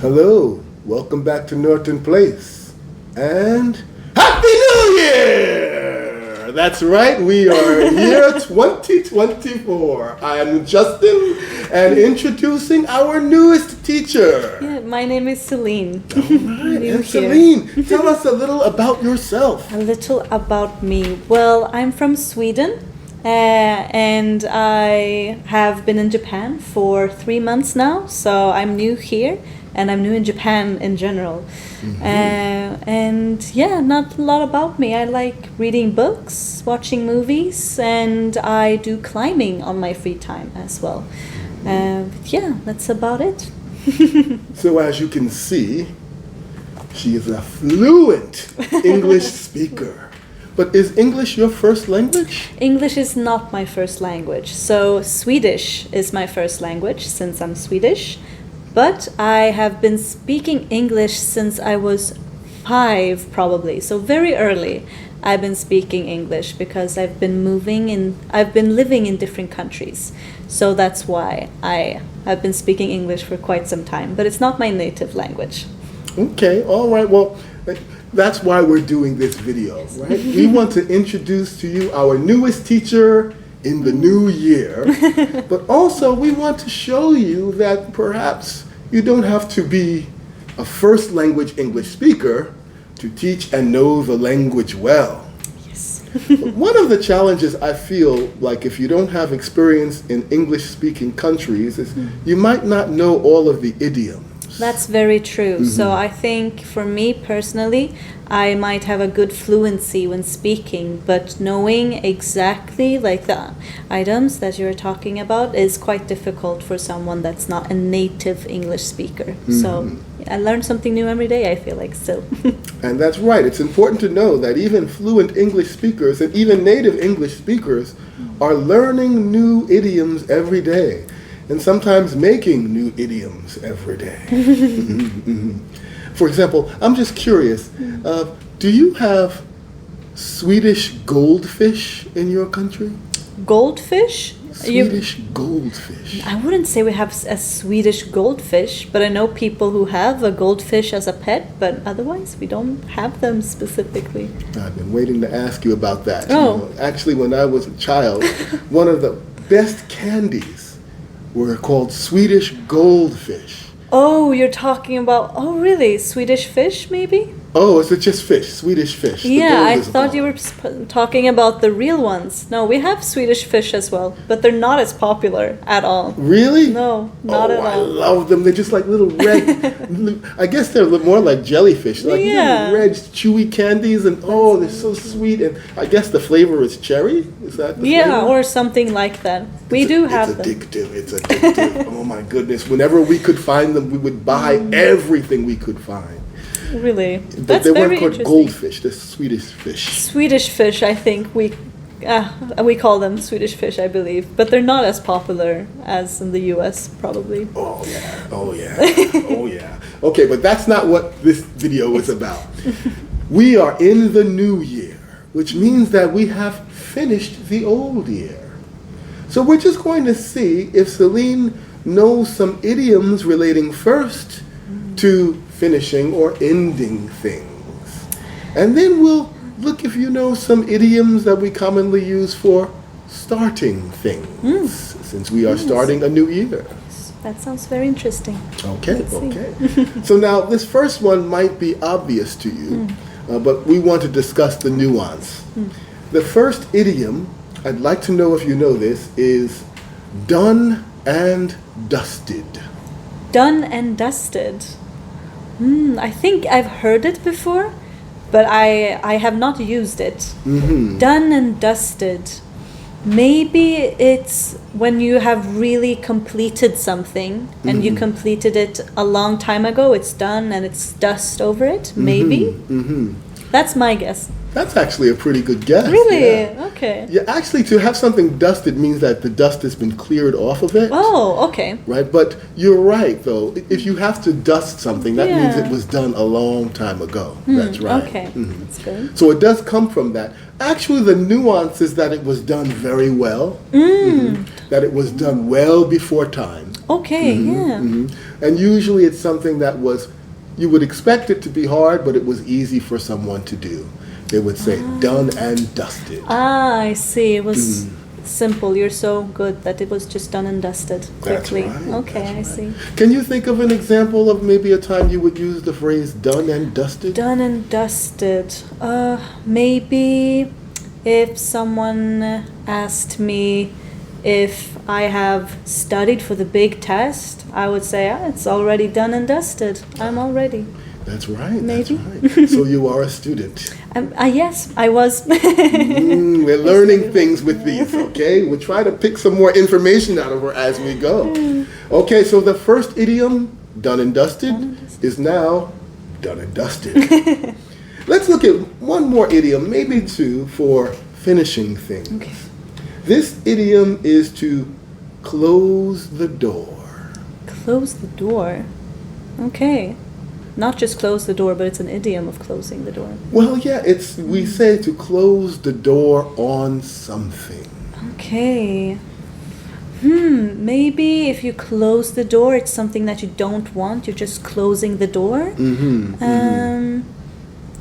Hello, welcome back to Norton Place, and Happy New Year! That's right, we are year 2024. I'm Justin, and introducing our newest teacher. Yeah, my name is Celine. All right, and Celine, tell us a little about yourself. A little about me. Well, I'm from Sweden. And I have been in Japan for 3 months now, so I'm new here, and I'm new in Japan in general. And yeah, not a lot about me. I like reading books, watching movies, and I do climbing on my free time as well. But yeah, that's about it. So as you can see, she is a fluent English speaker. But is English your first language? English is not my first language. So Swedish is my first language since I'm Swedish. But I have been speaking English since I was 5 probably. So very early I've been speaking English because I've been living in different countries. So that's why I have been speaking English for quite some time. But it's not my native language. Okay, all right. Well, that's why we're doing this video, right? We want to introduce to you our newest teacher in the new year, but also we want to show you that perhaps you don't have to be a first language English speaker to teach and know the language well. Yes. One of the challenges I feel like if you don't have experience in English speaking countries is you might not know all of the idioms. That's very true. So I think for me personally, I might have a good fluency when speaking, but knowing exactly like the items that you're talking about is quite difficult for someone that's not a native English speaker. So I learn something new every day, I feel like, still. And that's right. It's important to know that even fluent English speakers and even native English speakers are learning new idioms every day. And sometimes making new idioms every day. For example, I'm just curious, do you have Swedish goldfish in your country? Goldfish? Swedish goldfish. I wouldn't say we have a Swedish goldfish, but I know people who have a goldfish as a pet, but otherwise we don't have them specifically. I've been waiting to ask you about that. Oh. You know, actually, when I was a child, one of the best candies were called Swedish goldfish. Oh, you're talking about, oh really, Swedish fish maybe? Oh, is it just fish, Swedish fish? Yeah, I thought you were talking about the real ones. No, we have Swedish fish as well, but they're not as popular at all. Really? No, not at all. I love them. They're just like little red, I guess they're more like jellyfish, like little red chewy candies, and they're so sweet, and I guess the flavor is cherry? Is that the flavor? Or something like that. We do have them. It's addictive. Oh my goodness. Whenever we could find them, we would buy everything we could find. Really? But That's they very weren't called interesting. goldfish, they're Swedish fish. Swedish fish, I think we call them Swedish fish, I believe, but they're not as popular as in the US, probably. Oh yeah. Okay, but that's not what this video is about. We are in the new year, which means that we have finished the old year. So we're just going to see if Celine knows some idioms relating first to finishing or ending things. And then we'll look if you know some idioms that we commonly use for starting things, since we are starting a new year. That sounds very interesting. Okay. So now this first one might be obvious to you, but we want to discuss the nuance. The first idiom, I'd like to know if you know this, is done and dusted. Done and dusted. I think I've heard it before, but I have not used it. Done and dusted. Maybe it's when you have really completed something and you completed it a long time ago, it's done and it's dust over it, maybe? That's my guess. That's actually a pretty good guess. Really? Yeah. Okay. Yeah, actually, to have something dusted means that the dust has been cleared off of it. Oh, okay. Right, but you're right, though. If you have to dust something, that means it was done a long time ago. That's right. Okay, that's good. So it does come from that. Actually, the nuance is that it was done very well. That it was done well before time. Okay, yeah. And usually it's something that was, you would expect it to be hard, but it was easy for someone to do. They would say, done and dusted. Ah, I see. It was simple. You're so good that it was just done and dusted quickly. That's right. Okay, I see. Can you think of an example of maybe a time you would use the phrase done and dusted? Done and dusted. Maybe if someone asked me if I have studied for the big test, I would say, it's already done and dusted. I'm all ready. That's right. Maybe. That's right. So you are a student. Yes, I was. We're learning things with these, okay? We'll try to pick some more information out of her as we go. Okay, so the first idiom, done and dusted, is now done and dusted. Let's look at one more idiom, maybe two, for finishing things. Okay. This idiom is to close the door. Close the door. Okay. Not just close the door, but it's an idiom of closing the door. Well, yeah, we say to close the door on something. Okay. Maybe if you close the door, it's something that you don't want. You're just closing the door.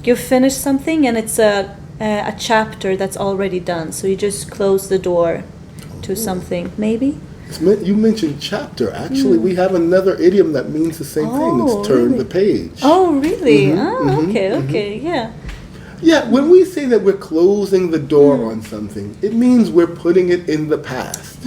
You finish something, and it's a chapter that's already done. So you just close the door to something. Maybe. You mentioned chapter. Actually, we have another idiom that means the same thing. It's turn the page. Oh, really? Okay, yeah. Yeah, when we say that we're closing the door on something, it means we're putting it in the past.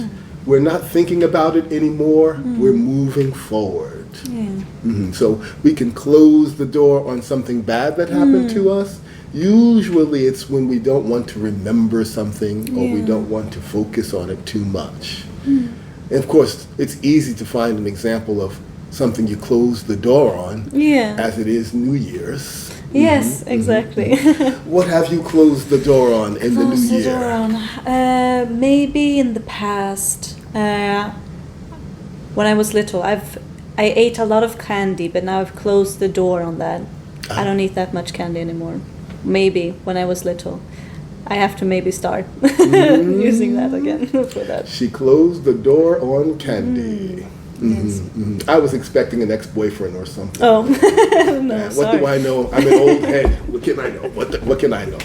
We're not thinking about it anymore. We're moving forward. Yeah. So we can close the door on something bad that happened to us. Usually it's when we don't want to remember something or we don't want to focus on it too much. And of course, it's easy to find an example of something you close the door on, as it is New Year's. Yes, exactly. What have you closed the door on in the new Close the year? door on. Maybe in the past, when I was little, I ate a lot of candy, but now I've closed the door on that. I don't eat that much candy anymore. Maybe when I was little. I have to maybe start using that again for that. She closed the door on candy. Yes. I was expecting an ex-boyfriend or something. Oh, no, What do I know? I'm an old head. What can I know? What can I know?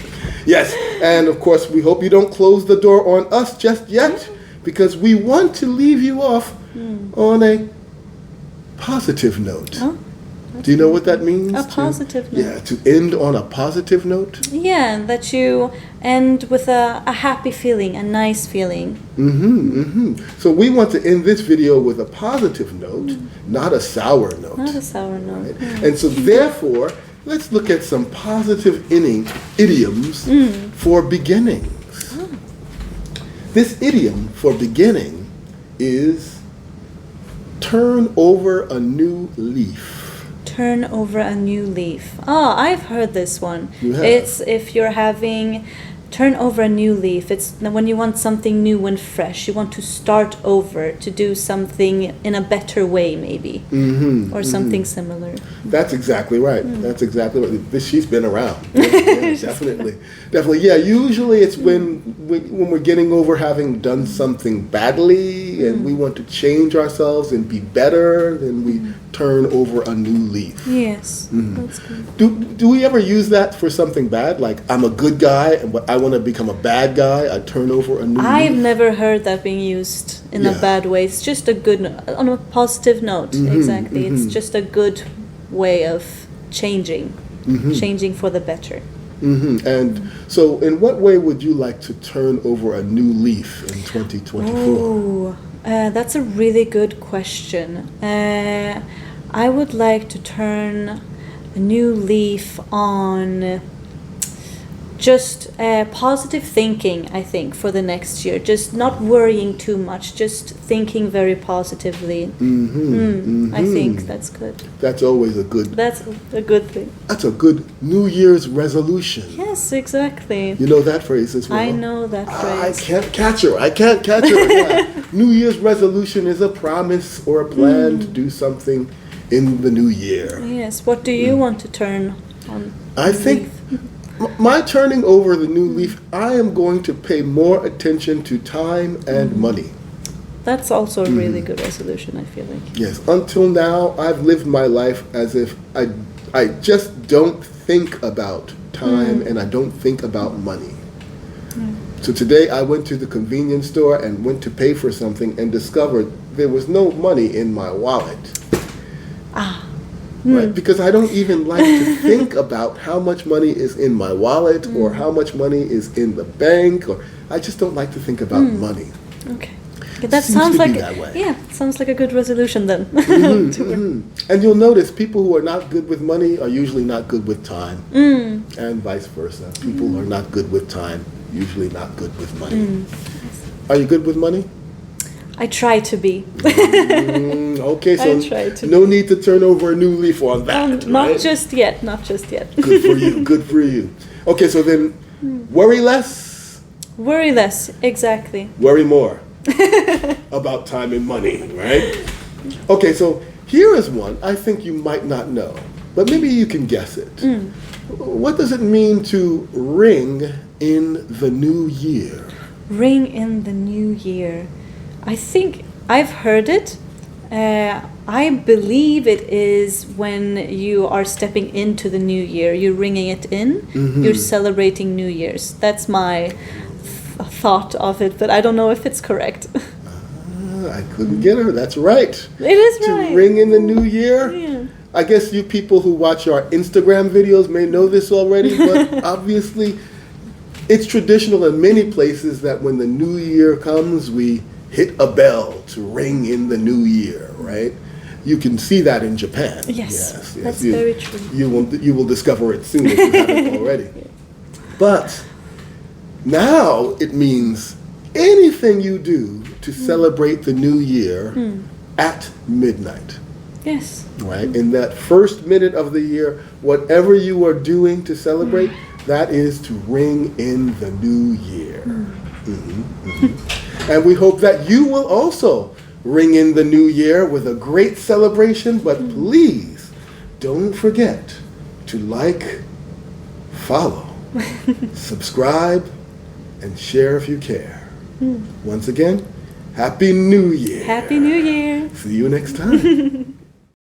Yes, and of course, we hope you don't close the door on us just yet, because we want to leave you off on a positive note. Oh, do you know what that means? A positive note. Yeah, to end on a positive note. Yeah, that you end with a happy feeling, a nice feeling. So we want to end this video with a positive note, not a sour note. Not a sour note. Right? And so therefore, let's look at some positive idioms for beginnings. This idiom for beginning is turn over a new leaf. Turn over a new leaf. Oh, I've heard this one. You have? It's if you're having turn over a new leaf. It's when you want something new and fresh. You want to start over, to do something in a better way, maybe, or something similar. That's exactly right. That's exactly right. She's been around. Yeah, definitely. Yeah, usually it's when we're getting over having done something badly and we want to change ourselves and be better, then we turn over a new leaf. Yes, that's good. Do we ever use that for something bad? Like, I'm a good guy and I want to become a bad guy, I turn over a new leaf? I've never heard that being used in a bad way. It's just a good, on a positive note, exactly. It's just a good way of changing for the better. And so in what way would you like to turn over a new leaf in 2024? Oh, that's a really good question. I would like to turn a new leaf on just positive thinking, I think, for the next year. Just not worrying too much, just thinking very positively. I think that's good. That's always a good... That's a good thing. That's a good New Year's resolution. Yes, exactly. You know that phrase as well? I know that phrase. I can't catch her. Yeah. New Year's resolution is a promise or a plan to do something in the new year. Yes. What do you want to turn on? I think my turning over the new leaf, I am going to pay more attention to time and money. That's also a really good resolution, I feel like. Yes. Until now, I've lived my life as if I just don't think about time and I don't think about money. So today I went to the convenience store and went to pay for something and discovered there was no money in my wallet. Right? Because I don't even like to think about how much money is in my wallet or how much money is in the bank, or I just don't like to think about money. Okay. That Seems sounds to like be that way. Yeah, sounds like a good resolution then. And you'll notice people who are not good with money are usually not good with time, and vice versa. People who are not good with time usually not good with money. Are you good with money? I try to be. Okay, so I try to no need to turn over a new leaf on that. Not right? just yet. Not just yet. Good for you. Good for you. Okay, so then worry less. Worry less. Exactly. Worry more about time and money, right? Okay, so here is one I think you might not know, but maybe you can guess it. What does it mean to ring in the new year? Ring in the new year. I think I've heard it. I believe it is when you are stepping into the new year. You're ringing it in. You're celebrating New Year's. That's my thought of it, but I don't know if it's correct. I couldn't get her. That's right. It is right. To ring in the new year. Yeah. I guess you people who watch our Instagram videos may know this already, but obviously it's traditional in many places that when the new year comes, we hit a bell to ring in the new year, right? You can see that in Japan. Yes. That's very true. You will discover it soon if you haven't already. But now it means anything you do to celebrate the new year at midnight. Yes. Right? In that first minute of the year, whatever you are doing to celebrate, that is to ring in the new year. And we hope that you will also ring in the new year with a great celebration, but please don't forget to like, follow, subscribe, and share if you care. Once again, Happy New Year. Happy New Year. See you next time.